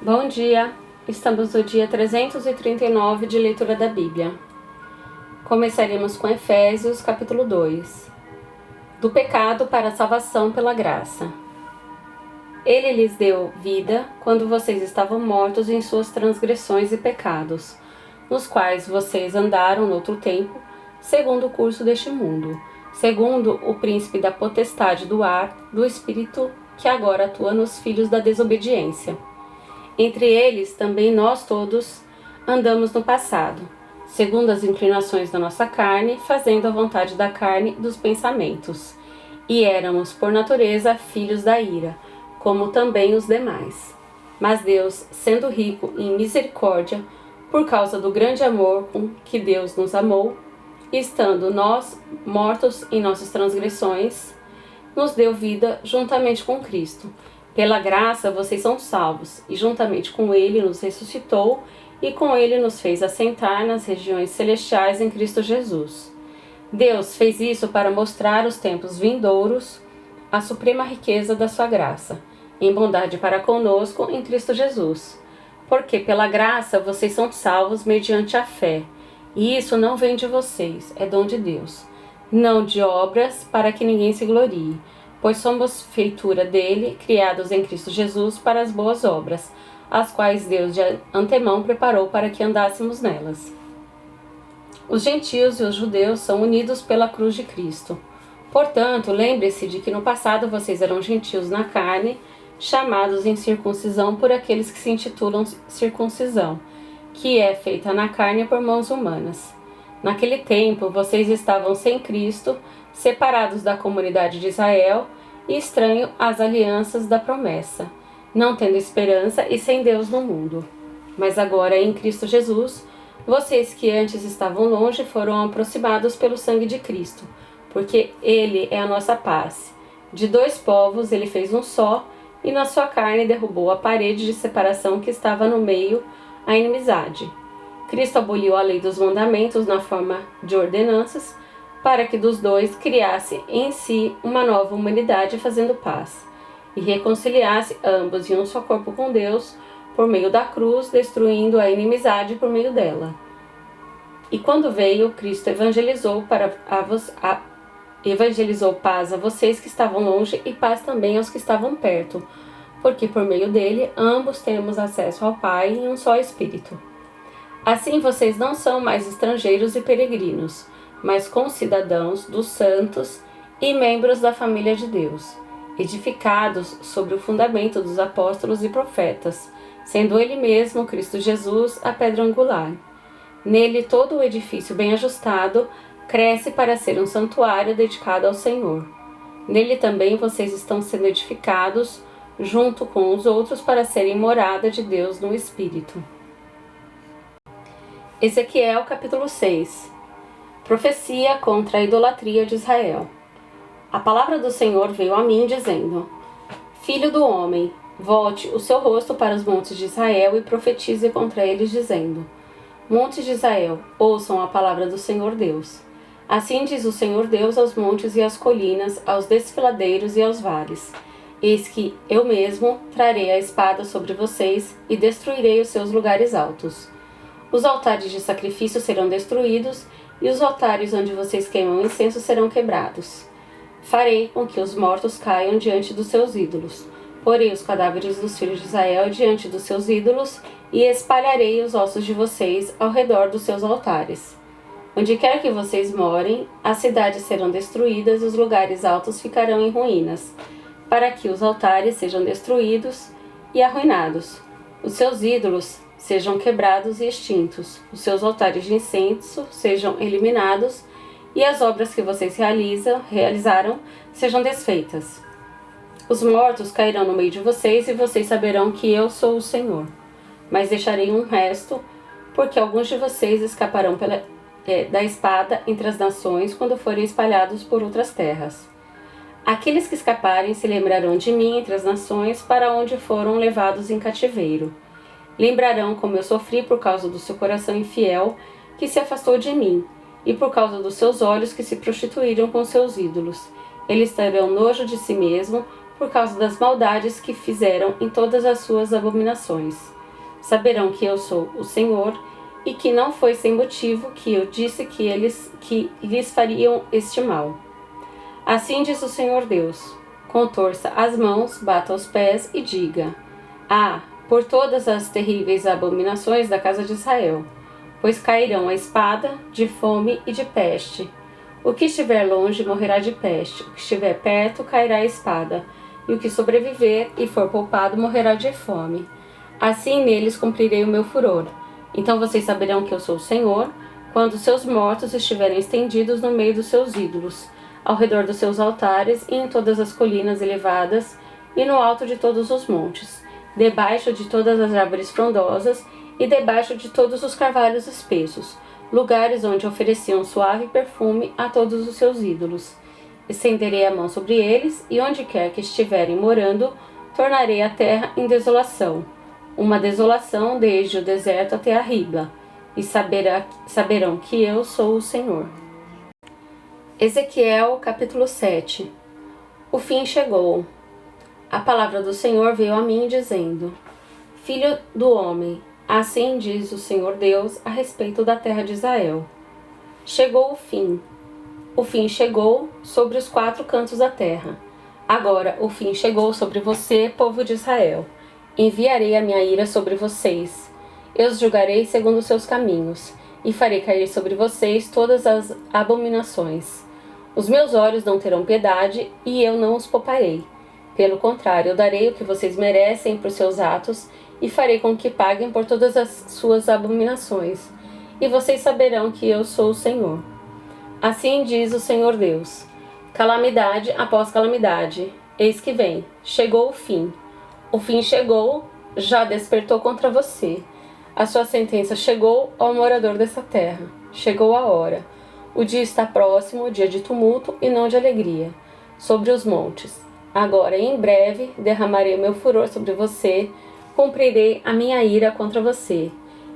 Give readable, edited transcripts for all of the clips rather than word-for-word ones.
Bom dia! Estamos no dia 339 de leitura da Bíblia. Começaremos com Efésios, capítulo 2. Do pecado para a salvação pela graça. Ele lhes deu vida quando vocês estavam mortos em suas transgressões e pecados, nos quais vocês andaram noutro tempo, segundo o curso deste mundo, segundo o príncipe da potestade do ar, do espírito que agora atua nos filhos da desobediência. Entre eles também nós todos andamos no passado, segundo as inclinações da nossa carne, fazendo a vontade da carne e dos pensamentos. E éramos, por natureza, filhos da ira, como também os demais. Mas Deus, sendo rico em misericórdia, por causa do grande amor com que Deus nos amou, estando nós mortos em nossas transgressões, nos deu vida juntamente com Cristo. Pela graça vocês são salvos, e juntamente com Ele nos ressuscitou, e com Ele nos fez assentar nas regiões celestiais em Cristo Jesus. Deus fez isso para mostrar aos tempos vindouros a suprema riqueza da sua graça, em bondade para conosco em Cristo Jesus. Porque pela graça vocês são salvos mediante a fé, e isso não vem de vocês, é dom de Deus, não de obras para que ninguém se glorie. Pois somos feitura dele, criados em Cristo Jesus para as boas obras, as quais Deus de antemão preparou para que andássemos nelas. Os gentios e os judeus são unidos pela cruz de Cristo. Portanto, lembre-se de que no passado vocês eram gentios na carne, chamados em circuncisão por aqueles que se intitulam circuncisão, que é feita na carne por mãos humanas. Naquele tempo, vocês estavam sem Cristo, separados da comunidade de Israel e estranho às alianças da promessa, não tendo esperança e sem Deus no mundo. Mas agora, em Cristo Jesus, vocês que antes estavam longe foram aproximados pelo sangue de Cristo, porque Ele é a nossa paz. De dois povos Ele fez um só, e na sua carne derrubou a parede de separação que estava no meio, a inimizade. Cristo aboliu a lei dos mandamentos na forma de ordenanças, para que dos dois criasse em si uma nova humanidade fazendo paz, e reconciliasse ambos em um só corpo com Deus, por meio da cruz, destruindo a inimizade por meio dela. E quando veio, Cristo evangelizou paz a vocês que estavam longe e paz também aos que estavam perto, porque por meio dele ambos temos acesso ao Pai em um só Espírito. Assim vocês não são mais estrangeiros e peregrinos, mas concidadãos dos santos e membros da família de Deus, edificados sobre o fundamento dos apóstolos e profetas, sendo Ele mesmo, Cristo Jesus, a pedra angular. Nele todo o edifício bem ajustado cresce para ser um santuário dedicado ao Senhor. Nele também vocês estão sendo edificados junto com os outros para serem morada de Deus no Espírito. Ezequiel capítulo 6. Profecia contra a idolatria de Israel. A palavra do Senhor veio a mim dizendo: Filho do homem, volte o seu rosto para os montes de Israel e profetize contra eles dizendo: Montes de Israel, ouçam a palavra do Senhor Deus. Assim diz o Senhor Deus aos montes e às colinas, aos desfiladeiros e aos vales: Eis que eu mesmo trarei a espada sobre vocês e destruirei os seus lugares altos. Os altares de sacrifício serão destruídos, e os altares onde vocês queimam incenso serão quebrados. Farei com que os mortos caiam diante dos seus ídolos. Porei os cadáveres dos filhos de Israel diante dos seus ídolos, e espalharei os ossos de vocês ao redor dos seus altares. Onde quer que vocês morem, as cidades serão destruídas e os lugares altos ficarão em ruínas, para que os altares sejam destruídos e arruinados. Os seus ídolos sejam quebrados e extintos, os seus altares de incenso sejam eliminados, e as obras que vocês realizaram sejam desfeitas. Os mortos cairão no meio de vocês, e vocês saberão que eu sou o Senhor. Mas deixarei um resto, porque alguns de vocês escaparão da espada entre as nações quando forem espalhados por outras terras. Aqueles que escaparem se lembrarão de mim entre as nações para onde foram levados em cativeiro. Lembrarão como eu sofri por causa do seu coração infiel, que se afastou de mim, e por causa dos seus olhos que se prostituíram com seus ídolos. Eles terão nojo de si mesmo, por causa das maldades que fizeram em todas as suas abominações. saberão que eu sou o Senhor, e que não foi sem motivo que eu disse que lhes fariam este mal. Assim diz o Senhor Deus: contorça as mãos, bata os pés e diga: ah, por todas as terríveis abominações da casa de Israel, pois cairão a espada, de fome e de peste. O que estiver longe morrerá de peste, o que estiver perto cairá a espada, e o que sobreviver e for poupado morrerá de fome. Assim neles cumprirei o meu furor. Então vocês saberão que eu sou o Senhor, quando seus mortos estiverem estendidos no meio dos seus ídolos, ao redor dos seus altares e em todas as colinas elevadas e no alto de todos os montes, debaixo de todas as árvores frondosas e debaixo de todos os carvalhos espessos, lugares onde ofereciam suave perfume a todos os seus ídolos. Estenderei a mão sobre eles, e onde quer que estiverem morando, tornarei a terra em desolação, uma desolação desde o deserto até a Ribla, e saberão que eu sou o Senhor. Ezequiel, capítulo 7. O fim chegou. A palavra do Senhor veio a mim dizendo: Filho do homem, assim diz o Senhor Deus a respeito da terra de Israel. Chegou o fim. O fim chegou sobre os 4 cantos da terra. Agora o fim chegou sobre você, povo de Israel. Enviarei a minha ira sobre vocês. Eu os julgarei segundo os seus caminhos, e farei cair sobre vocês todas as abominações. Os meus olhos não terão piedade, e eu não os pouparei. Pelo contrário, eu darei o que vocês merecem por seus atos, e farei com que paguem por todas as suas abominações. E vocês saberão que eu sou o Senhor. Assim diz o Senhor Deus: calamidade após calamidade, eis que vem, chegou o fim. O fim chegou, já despertou contra você. A sua sentença chegou ao morador dessa terra. Chegou a hora. O dia está próximo, dia de tumulto e não de alegria, sobre os montes. Agora, em breve, derramarei o meu furor sobre você, cumprirei a minha ira contra você.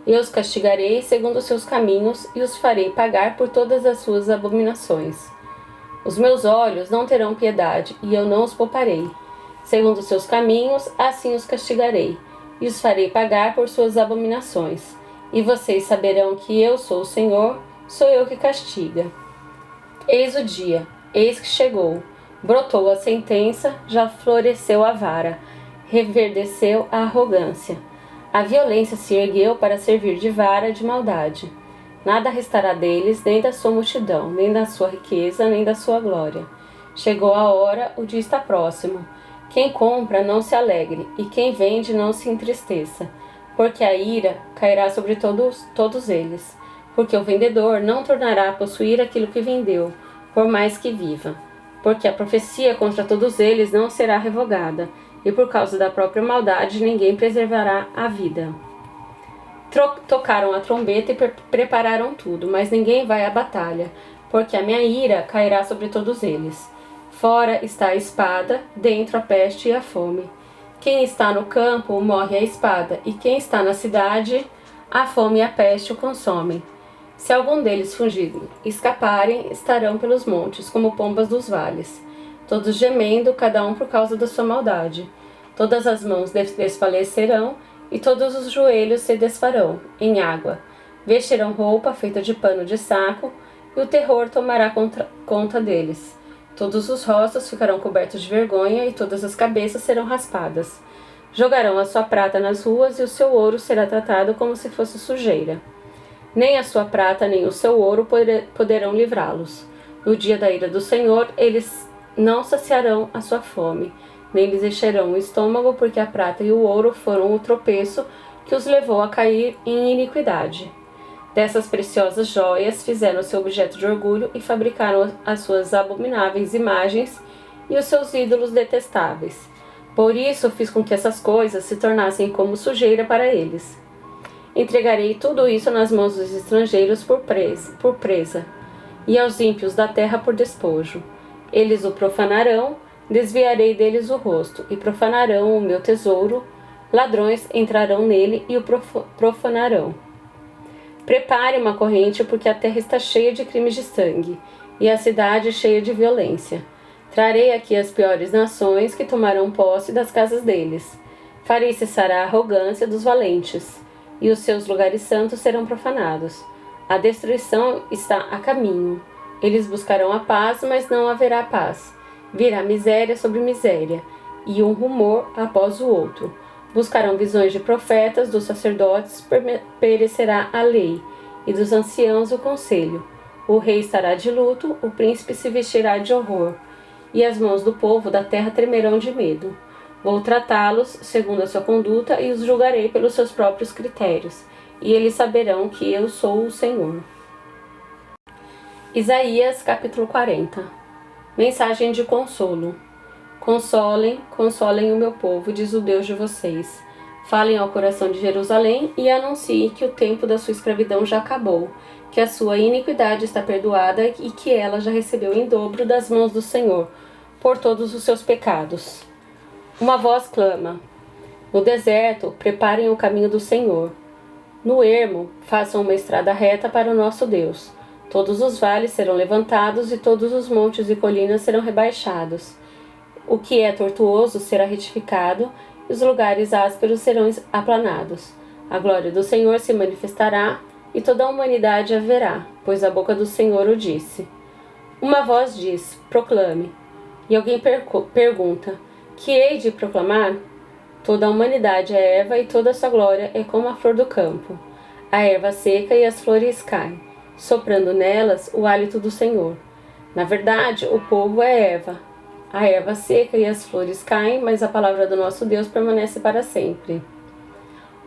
Eu os castigarei segundo os seus caminhos e os farei pagar por todas as suas abominações. Os meus olhos não terão piedade, e eu não os pouparei. Segundo os seus caminhos, assim os castigarei, e os farei pagar por suas abominações. E vocês saberão que eu sou o Senhor, sou eu que castiga. Eis o dia, eis que chegou. Brotou a sentença, já floresceu a vara, reverdeceu a arrogância. A violência se ergueu para servir de vara de maldade. Nada restará deles, nem da sua multidão, nem da sua riqueza, nem da sua glória. Chegou a hora, o dia está próximo. Quem compra não se alegre, e quem vende não se entristeça, porque a ira cairá sobre todos eles, porque o vendedor não tornará a possuir aquilo que vendeu, por mais que viva, porque a profecia contra todos eles não será revogada, e por causa da própria maldade ninguém preservará a vida. Tocaram a trombeta e prepararam tudo, mas ninguém vai à batalha, porque a minha ira cairá sobre todos eles. Fora está a espada, dentro a peste e a fome. Quem está no campo morre a espada, e quem está na cidade, a fome e a peste o consomem. Se algum deles fugirem, escaparem, estarão pelos montes, como pombas dos vales, todos gemendo, cada um por causa da sua maldade. Todas as mãos desfalecerão, e todos os joelhos se desfarão em água. Vestirão roupa feita de pano de saco, e o terror tomará conta deles. Todos os rostos ficarão cobertos de vergonha, e todas as cabeças serão raspadas. Jogarão a sua prata nas ruas, e o seu ouro será tratado como se fosse sujeira. Nem a sua prata nem o seu ouro poderão livrá-los. No dia da ira do Senhor, eles não saciarão a sua fome, nem lhes encherão o estômago, porque a prata e o ouro foram o tropeço que os levou a cair em iniquidade. Dessas preciosas joias fizeram-se objeto de orgulho e fabricaram as suas abomináveis imagens e os seus ídolos detestáveis. Por isso fiz com que essas coisas se tornassem como sujeira para eles. Entregarei tudo isso nas mãos dos estrangeiros por presa, e aos ímpios da terra por despojo. Eles o profanarão, desviarei deles o rosto, e profanarão o meu tesouro. Ladrões entrarão nele e o profanarão. Prepare uma corrente, porque a terra está cheia de crimes de sangue, e a cidade cheia de violência. Trarei aqui as piores nações que tomarão posse das casas deles. Farei cessar a arrogância dos valentes. e os seus lugares santos serão profanados. A destruição está a caminho. Eles buscarão a paz, mas não haverá paz. Virá miséria sobre miséria, e um rumor após o outro. Buscarão visões de profetas, dos sacerdotes perecerá a lei, e dos anciãos o conselho. O rei estará de luto, o príncipe se vestirá de horror, e as mãos do povo da terra tremerão de medo. Vou tratá-los segundo a sua conduta e os julgarei pelos seus próprios critérios, e eles saberão que eu sou o Senhor. Isaías capítulo 40. Mensagem de consolo. Consolem, consolem o meu povo, diz o Deus de vocês. Falem ao coração de Jerusalém e anunciem que o tempo da sua escravidão já acabou, que a sua iniquidade está perdoada e que ela já recebeu em dobro das mãos do Senhor, por todos os seus pecados. Uma voz clama: no deserto, preparem o caminho do Senhor. No ermo, façam uma estrada reta para o nosso Deus. Todos os vales serão levantados e todos os montes e colinas serão rebaixados. O que é tortuoso será retificado e os lugares ásperos serão aplanados. A glória do Senhor se manifestará e toda a humanidade a verá, pois a boca do Senhor o disse. Uma voz diz: proclame. E alguém pergunta: que hei de proclamar? Toda a humanidade é erva e toda a sua glória é como a flor do campo. A erva seca e as flores caem, soprando nelas o hálito do Senhor. Na verdade, o povo é erva. A erva seca e as flores caem, mas a palavra do nosso Deus permanece para sempre.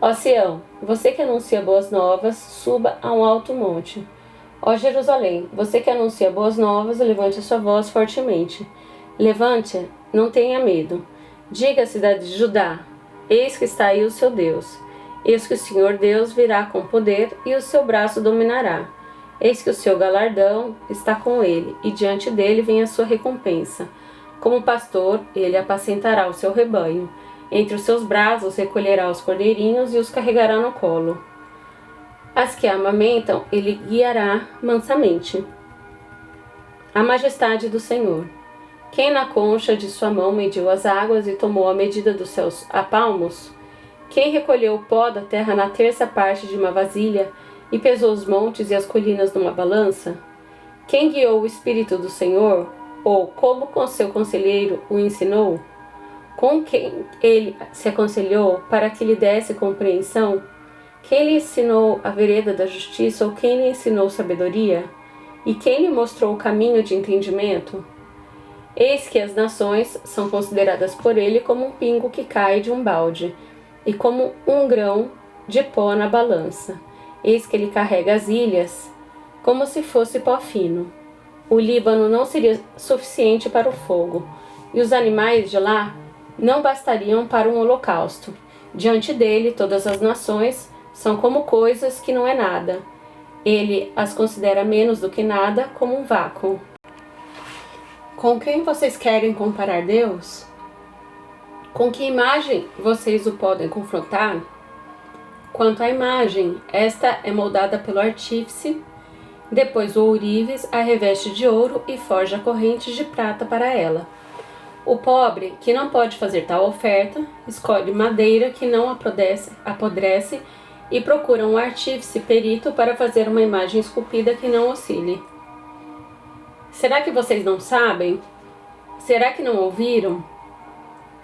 Ó Sião, você que anuncia boas novas, suba a um alto monte. Ó Jerusalém, você que anuncia boas novas, levante a sua voz fortemente. Levante-a, não tenha medo. Diga à cidade de Judá: eis que está aí o seu Deus. Eis que o Senhor Deus virá com poder e o seu braço dominará. Eis que o seu galardão está com ele, e diante dele vem a sua recompensa. Como pastor, ele apacentará o seu rebanho. Entre os seus braços recolherá os cordeirinhos e os carregará no colo. As que amamentam, ele guiará mansamente. A majestade do Senhor. Quem na concha de sua mão mediu as águas e tomou a medida dos seus apalmos? Quem recolheu o pó da terra na terça parte de uma vasilha e pesou os montes e as colinas numa balança? Quem guiou o Espírito do Senhor? Ou, como com seu conselheiro, o ensinou? Com quem ele se aconselhou para que lhe desse compreensão? Quem lhe ensinou a vereda da justiça ou quem lhe ensinou sabedoria? E quem lhe mostrou o caminho de entendimento? Eis que as nações são consideradas por ele como um pingo que cai de um balde, e como um grão de pó na balança. Eis que ele carrega as ilhas, como se fosse pó fino. O Líbano não seria suficiente para o fogo, e os animais de lá não bastariam para um holocausto. Diante dele, todas as nações são como coisas que não é nada. Ele as considera menos do que nada, como um vácuo. Com quem vocês querem comparar Deus? Com que imagem vocês o podem confrontar? Quanto à imagem, esta é moldada pelo artífice, depois o ourives a reveste de ouro e forja correntes de prata para ela. O pobre, que não pode fazer tal oferta, escolhe madeira que não apodrece e procura um artífice perito para fazer uma imagem esculpida que não oscile. Será que vocês não sabem? Será que não ouviram?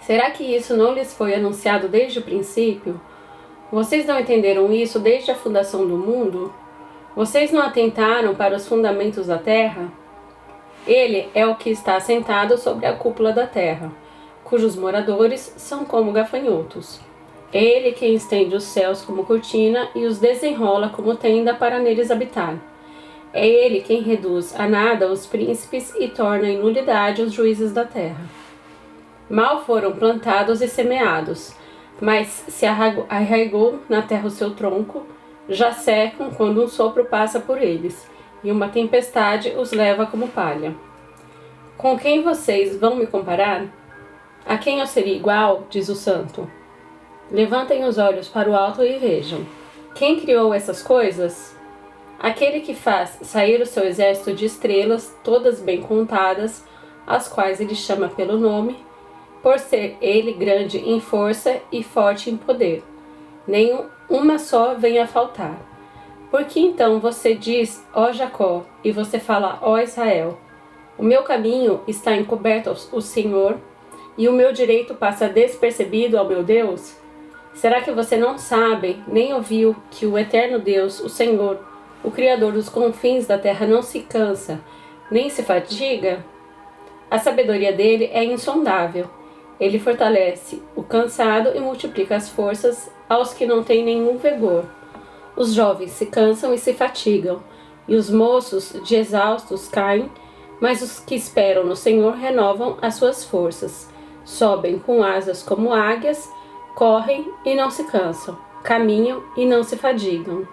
Será que isso não lhes foi anunciado desde o princípio? Vocês não entenderam isso desde a fundação do mundo? Vocês não atentaram para os fundamentos da terra? Ele é o que está assentado sobre a cúpula da terra, cujos moradores são como gafanhotos. É ele quem estende os céus como cortina e os desenrola como tenda para neles habitar. É ele quem reduz a nada os príncipes e torna em nulidade os juízes da terra. Mal foram plantados e semeados, mas se arraigou na terra o seu tronco, já secam quando um sopro passa por eles, e uma tempestade os leva como palha. Com quem vocês vão me comparar? A quem eu seria igual, diz o santo. Levantem os olhos para o alto e vejam. Quem criou essas coisas? Aquele que faz sair o seu exército de estrelas, todas bem contadas, as quais ele chama pelo nome, por ser ele grande em força e forte em poder. uma só venha a faltar. Por que então você diz, ó Jacó, e você fala, ó Israel? O meu caminho está encoberto ao Senhor, e o meu direito passa despercebido ao meu Deus? Será que você não sabe, nem ouviu, que o eterno Deus, o Senhor, o Criador dos confins da terra, não se cansa, nem se fadiga? A sabedoria dele é insondável. Ele fortalece o cansado e multiplica as forças aos que não têm nenhum vigor. Os jovens se cansam e se fatigam, e os moços de exaustos caem, mas os que esperam no Senhor renovam as suas forças. Sobem com asas como águias, correm e não se cansam, caminham e não se fadigam.